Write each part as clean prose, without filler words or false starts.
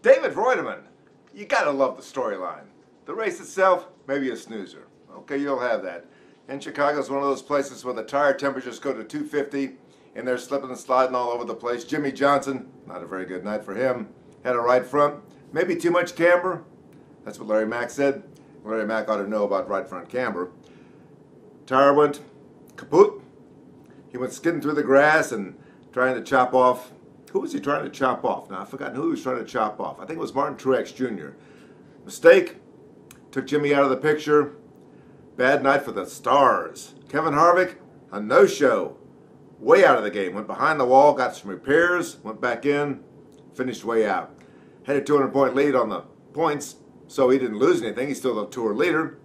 David Reutimann, you gotta love the storyline. The race itself, maybe a snoozer. Okay, you'll have that. And Chicago's one of those places where the tire temperatures go to 250 and they're slipping and sliding all over the place. Jimmie Johnson, not a very good night for him. Had a right front, maybe too much camber. That's what Larry Mack said. Larry Mack ought to know about right front camber. Tire went kaput. He went skidding through the grass and trying to chop off. Who was he trying to chop off? Now, I've forgotten who he was trying to chop off. I think it was Martin Truex Jr. Mistake. Took Jimmie out of the picture. Bad night for the stars. KHarvick, a no-show. Way out of the game. Went behind the wall, got some repairs, went back in, finished way out. Had a 200-point lead on the points, so he didn't lose anything. He's still the tour leader.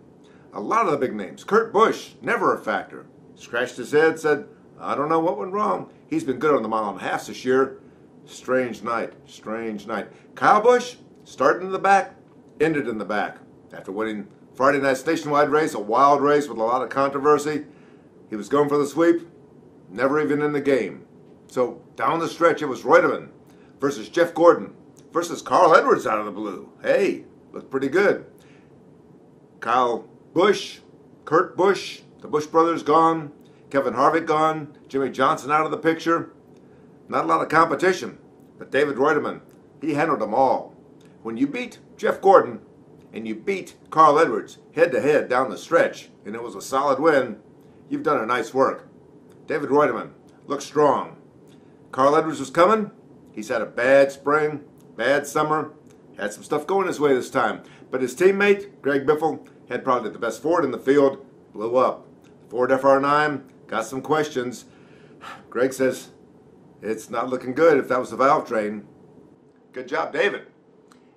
A lot of the big names. Kurt Busch, never a factor. Scratched his head, said, I don't know what went wrong. He's been good on the mile and a half this year. Strange night, strange night. Kyle Busch, started in the back, ended in the back. After winning Friday night's nationwide race, a wild race with a lot of controversy, he was going for the sweep, never even in the game. So down the stretch, it was Reutimann versus Jeff Gordon versus Carl Edwards out of the blue. Hey, looked pretty good. Kyle Busch, Kurt Busch, the Busch brothers gone, KHarvick gone, Jimmie Johnson out of the picture. Not a lot of competition, but David Reutimann, he handled them all. When you beat Jeff Gordon and you beat Carl Edwards head-to-head down the stretch, and it was a solid win, you've done a nice work. David Reutimann looked strong. Carl Edwards was coming. He's had a bad spring, bad summer, had some stuff going his way this time. But his teammate, Greg Biffle, had probably the best Ford in the field, blew up. Ford FR9 got some questions. Greg says, it's not looking good if that was the valve train. Good job, David.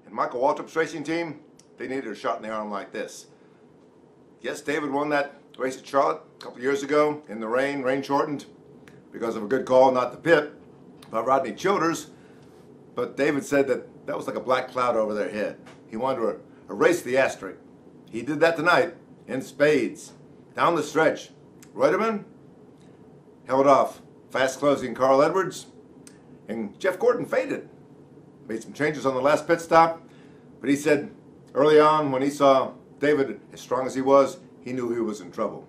And Michael Waltrip's racing team, they needed a shot in the arm like this. Yes, David won that race at Charlotte a couple years ago in the rain. Rain shortened because of a good call not to pit by Rodney Childers. But David said that that was like a black cloud over their head. He wanted to erase the asterisk. He did that tonight in spades. Down the stretch, Reutimann held off fast closing Carl Edwards, and Jeff Gordon faded. Made some changes on the last pit stop, but he said early on when he saw David as strong as he was, he knew he was in trouble.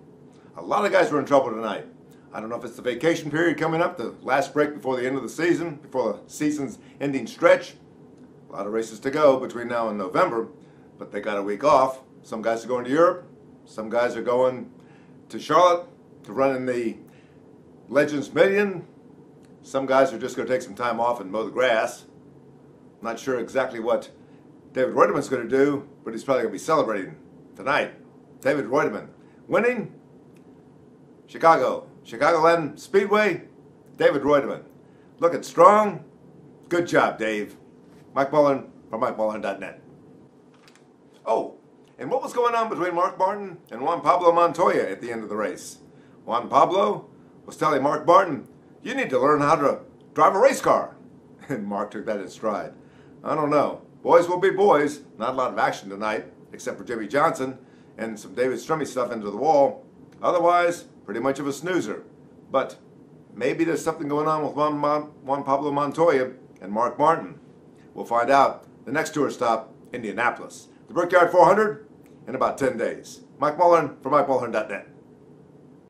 A lot of guys were in trouble tonight. I don't know if it's the vacation period coming up, the last break before the end of the season, before the season's ending stretch. A lot of races to go between now and November, but they got a week off. Some guys are going to Europe. Some guys are going to Charlotte to run in the Legends Million. Some guys are just going to take some time off and mow the grass. Not sure exactly what David Reutimann's going to do, but he's probably going to be celebrating tonight. David Reutimann winning Chicagoland Speedway. David Reutimann looking strong. Good job, Dave. Mike Mullen from MikeMullen.net. Oh, and what was going on between Mark Martin and Juan Pablo Montoya at the end of the race? Juan Pablo was telling Mark Martin, you need to learn how to drive a race car. And Mark took that in stride. I don't know. Boys will be boys. Not a lot of action tonight, except for Jimmie Johnson and some David Strummy stuff into the wall. Otherwise, pretty much of a snoozer. But maybe there's something going on with Juan Pablo Montoya and Mark Martin. We'll find out the next tour stop, Indianapolis. The Brickyard 400 in about 10 days. Mike Mullen from MikeMullen.net.